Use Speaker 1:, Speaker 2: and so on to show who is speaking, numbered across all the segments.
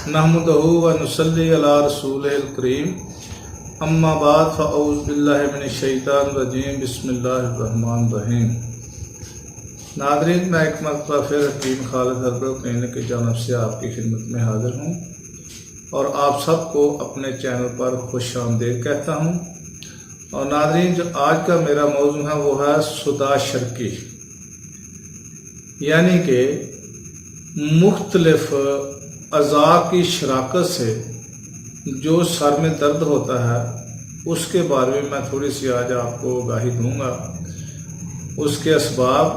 Speaker 1: नहमदहु व नुसल्ली अला रसूलिल करीम अम्मा बाद फ़अऊज़ु बिल्लाहि मिनश शैतानिर रजीम बिस्मिल्लाहिर रहमानिर रहीम। नाज़रीन, मैं एक मरतबा फिर हकीम खालिद हरबल क्लिनिक की जानिब से आपकी खिदमत में हाज़िर हूँ और आप सबको अपने चैनल पर खुश आमदीद कहता हूँ। और नाज़रीन, जो आज का मेरा मौज़ू है वो है सुदा शर्की, यानी कि मुख्तलिफ अज़ा की शराकत से जो सर में दर्द होता है उसके बारे में मैं थोड़ी सी आज आपको आगाही दूंगा, उसके असबाब,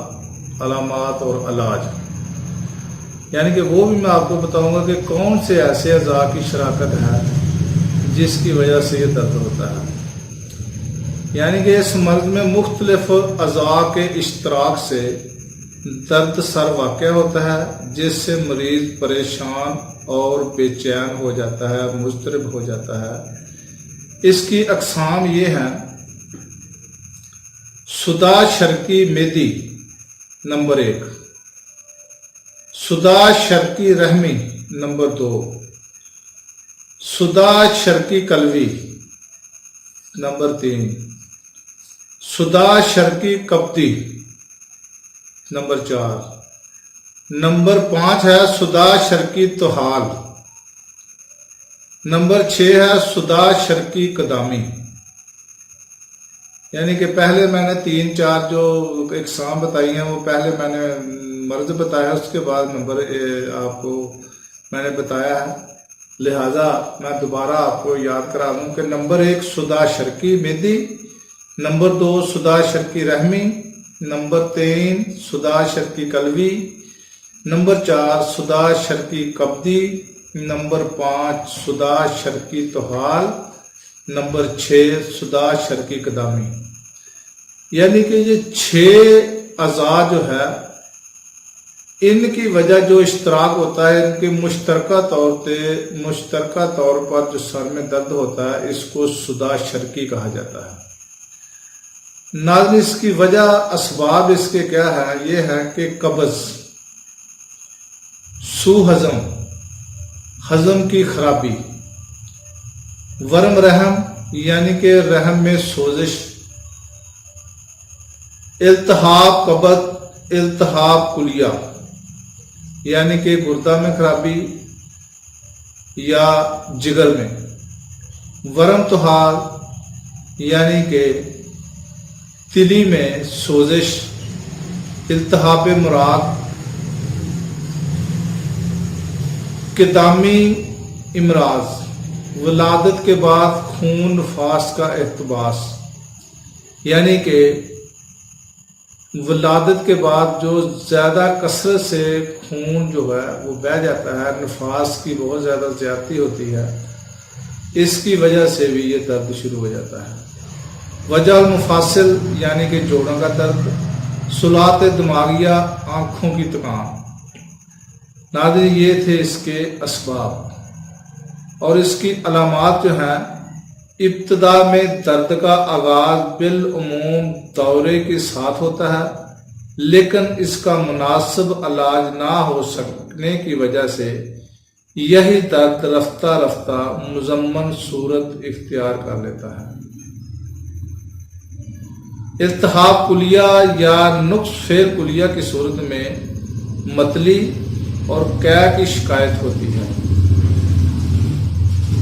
Speaker 1: अलामात और इलाज, यानी कि वो भी मैं आपको बताऊंगा कि कौन से ऐसे अज़ा की शराकत है जिसकी वजह से ये दर्द होता है। यानी कि इस मर्ज में मुख्तलिफ अज़ा के इश्तराक से दर्द सर वाक़या होता है, जिससे मरीज़ परेशान और बेचैन हो जाता है, मुज़तरब हो जाता है। इसकी अक़साम ये हैं: सुदा शर्की मेदी नंबर 1, सुदा शर्की रहमी नंबर 2, सुदा शर्की कलवी नंबर 3, सुदा शर्की कब्दी नंबर 4, नंबर 5 है सुदा शर्की तोहाल, नंबर 6 है सुदा शर्की कदामी। यानी कि पहले मैंने 3-4 जो इकसाम बताई हैं वो पहले मैंने मर्ज बताया, उसके बाद नंबर आपको मैंने बताया है, लिहाजा मैं दोबारा आपको याद करा दूं कि नंबर 1 सुदा शर्की मेदी, नंबर 2 सुदा शर्की रहमी, नंबर 3 सुदा शर्की कलवी, नंबर 4 सुदा शर्की कब्दी, नंबर 5 सुदा शर्की तोहाल, नंबर 6 सुदा शर्की कदामी। यानी कि ये 6 अज़ा जो है इनकी वजह जो इश्तराक होता है, इनके मुश्तरका तौर पर जो सर में दर्द होता है इसको सुदा शर्की कहा जाता है। नाज़रीन, इसकी वजह असबाब इसके क्या है? ये है कि कब्ज़, सूहज़म, हज़म की खराबी, वरम रहम यानी कि रहम में सोजिश, इल्तिहाब कब्ज़, इल्तिहाब कुलिया यानी कि गुर्दा में खराबी या जिगर में, वरम तोहाल यानी कि तिली में सोजिश, इल्तिहाब मुराद, किदामी इमराज, वलादत के बाद खून नफास का एहतबास, यानी कि वलादत के बाद जो ज़्यादा कसरत से खून जो है वो बह जाता है, नफास की बहुत ज़्यादा ज़्यादती होती है, इसकी वजह से भी ये दर्द शुरू हो जाता है। वजह मुफासिल यानी कि जोड़ों का दर्द, सुलात दिमागिया, आँखों की थकान। नाज़रीन, ये थे इसके असबाब। और इसकी अलामात जो हैं, इब्तदा में दर्द का आगाज़ बिल उमूम दौरे के साथ होता है, लेकिन इसका मुनासिब इलाज ना हो सकने की वजह से यही दर्द रफ्ता रफ्ता मुज़म्मन सूरत इख्तियार कर लेता है। इल्तिहाब कुलिया या नुक्स फेर कुलिया की सूरत में मतली और कै की शिकायत होती है,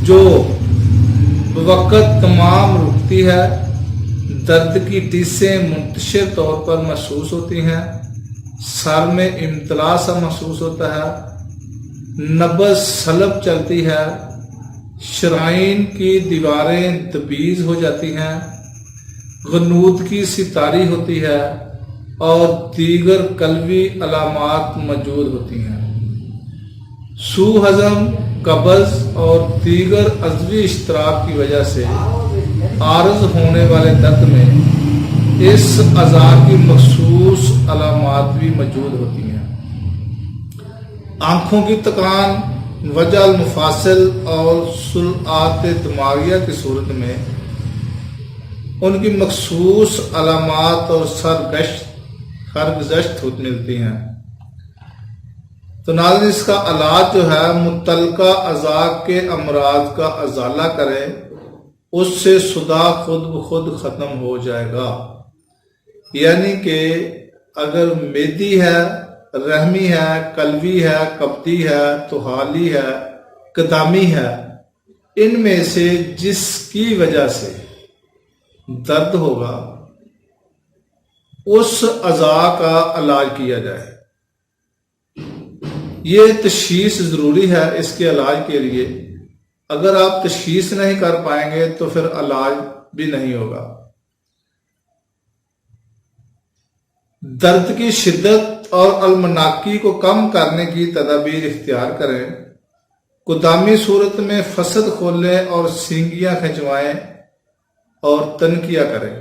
Speaker 1: जो बवक़्त तमाम रुकती है। दर्द की टीसें मुंतशिर तौर पर महसूस होती हैं, सर में इम्तला सा महसूस होता है, नब्ज़ सलब चलती है, शराइन की दीवारें दबीज हो जाती हैं, गनूदगी सी तारी होती है और दीगर कल्वी अलामात मौजूद होती हैं। सूहज़म, कब्ज़ और दीगर अज़वी इश्तराक की वजह से आरज़ होने वाले दर्द में इस अज़ा की मखसूस अलामात भी मौजूद होती हैं। आँखों की थकान, वजह मुफासिल और सुलात दिमागिया की सूरत में उनकी मखसूस अलामात और सरगश्त मिलती हैं। تو ناظرین اس کا علاج جو ہے متعلقہ اعضاء کے امراض کا ازالہ کرے، اس سے صداع خود بخود ختم ہو جائے گا۔ یعنی کہ اگر میدی ہے، رحمی ہے، قلبی ہے، کبدی ہے، طحالی ہے، قدامی ہے، ان میں سے جس کی وجہ سے درد ہوگا اس اعضاء کا علاج کیا جائے۔ یہ تشخیص ضروری ہے اس کے علاج کے لیے۔ اگر آپ تشخیص نہیں کر پائیں گے تو پھر علاج بھی نہیں ہوگا۔ درد کی شدت اور المناکی کو کم کرنے کی تدابیر اختیار کریں۔ قدامی صورت میں فسد کھولیں اور سینگیاں کھنچوائیں اور تنکیہ کریں۔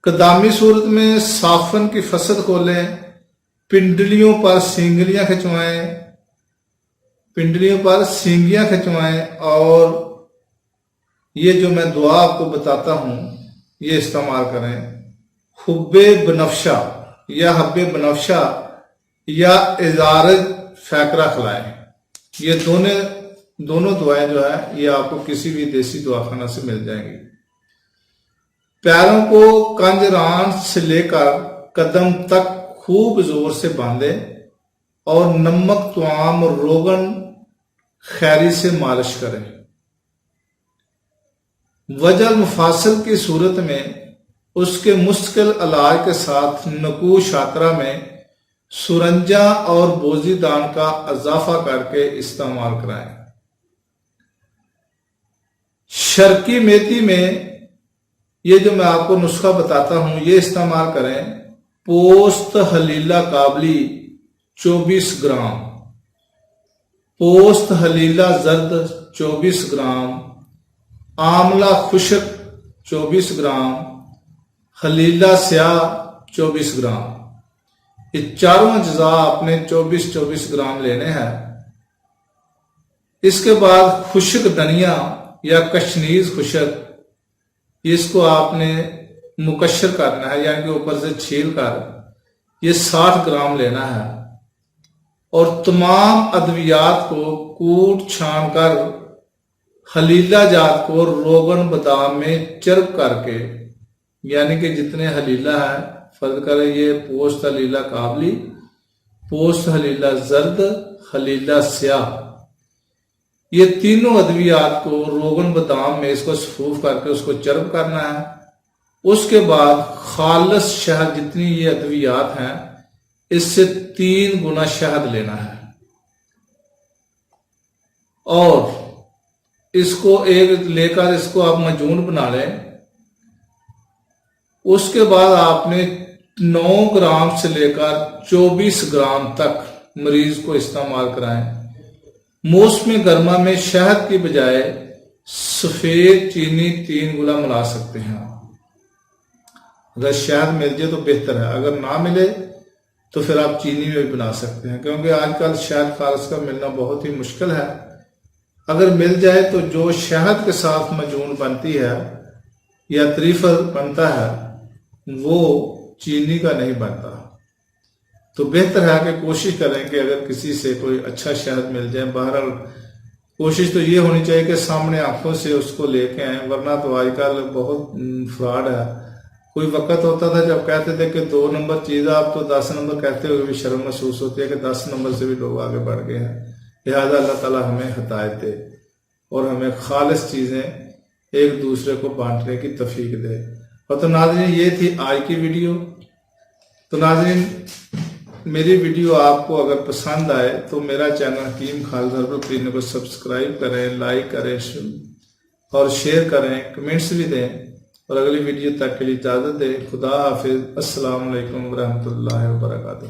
Speaker 1: قدامی صورت میں صافن کی فسد کھولیں، پنڈلیوں پر سینگلیاں کھنچوائیں اور یہ جو میں دعا آپ کو بتاتا ہوں یہ استعمال کریں۔ حب بنفشہ یا ازارج فیکرہ کھلائیں۔ یہ دونوں دعائیں جو ہے یہ آپ کو کسی بھی دیسی دواخانہ سے مل جائیں گی۔ پیروں کو کنجران سے لے کر قدم تک خوب زور سے باندھیں اور نمک توام اور روغن خیری سے مالش کریں۔ وجع مفاصل کی صورت میں اس کے مستقل علاج کے ساتھ نکوش شاطرہ میں سرنجاں اور بوزی دان کا اضافہ کر کے استعمال کرائیں۔ شرقی میتھی میں یہ جو میں آپ کو نسخہ بتاتا ہوں یہ استعمال کریں۔ پوست حلیلہ کابلی 24 گرام، پوست حلیلہ زرد 24 گرام، آملہ خشک 24 گرام، حلیلہ سیاہ 24 گرام۔ یہ چاروں اجزاء آپ نے 24 گرام لینے ہیں۔ اس کے بعد خشک دھنیا یا کشنیز خشک، اس کو آپ نے مکشر کرنا ہے یعنی کہ اوپر سے چھیل کر یہ 60 گرام لینا ہے، اور تمام ادویات کو کوٹ چھان کر حلیلہ جات کو روغن بادام میں چرب کر کے، یعنی کہ جتنے حلیلہ ہیں فرض کریں یہ پوست حلیلہ کابلی، پوست حلیلہ زرد، حلیلہ سیاہ، یہ تینوں ادویات کو روغن بادام میں اس کو صفوف کر کے اس کو چرب کرنا ہے۔ اس کے بعد خالص شہد، جتنی یہ ادویات ہیں اس سے 3 گنا شہد لینا ہے اور اس کو لے کر اس کو آپ معجون بنا لیں۔ اس کے بعد آپ نے 9 گرام سے لے کر 24 گرام تک مریض کو استعمال کرائیں۔ موسم گرما میں شہد کی بجائے سفید چینی 3 گنا ملا سکتے ہیں۔ اگر شہد مل جائے تو بہتر ہے، اگر نہ ملے تو پھر آپ چینی میں بھی بنا سکتے ہیں، کیونکہ آج کل شہد خالص کا ملنا بہت ہی مشکل ہے۔ اگر مل جائے تو جو شہد کے ساتھ معجون بنتی ہے یا تریفل بنتا ہے وہ چینی کا نہیں بنتا۔ تو بہتر ہے کہ کوشش کریں کہ اگر کسی سے کوئی اچھا شہد مل جائے، بہرحال کوشش تو یہ ہونی چاہیے کہ سامنے آنکھوں سے اس کو لے کے آئیں، ورنہ تو آج کل بہت فراڈ ہے۔ کوئی وقت ہوتا تھا جب کہتے تھے کہ 2 نمبر چیز آپ تو 10 نمبر کہتے ہوئے بھی شرم محسوس ہوتی ہے کہ 10 نمبر سے بھی لوگ آگے بڑھ گئے ہیں۔ لہذا اللہ تعالی ہمیں ہدایت دے اور ہمیں خالص چیزیں ایک دوسرے کو بانٹنے کی توفیق دے۔ اور تو ناظرین یہ تھی آج کی ویڈیو۔ تو ناظرین میری ویڈیو آپ کو اگر پسند آئے تو میرا چینل حکیم خالد ہربل کلینک کو سبسکرائب کریں، لائک کریں اور شیئر کریں، کمنٹس بھی دیں، اور اگلی ویڈیو تک کے لیے اجازت دیں۔ خدا حافظ، السلام علیکم ورحمۃ اللہ وبرکاتہ۔